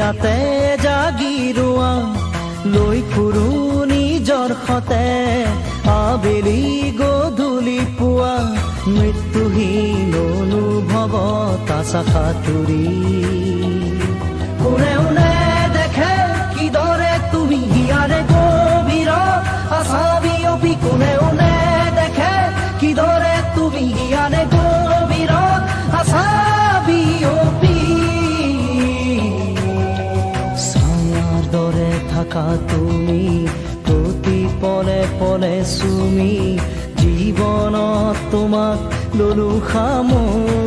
ইয়াতে জাগিৰোৱা লৈ ফুৰো নিজৰ সতে আবেলি গধূলি পুৱা মৃত্যুহীন অনুভৱত আশা সাঁতুৰি কোনে কোনে দেখে কিদৰে তুমি হিয়াৰে গভীৰত আশা বিয়পি কোনে কোনে দেখে কিদৰে তুমি হিয়াৰে গভীৰত আশা বিয়পি ছায়াৰ দৰে থাকা তুমি প্ৰতি পলে পলে চুমি জীৱনত তোমাক ললো সামৰি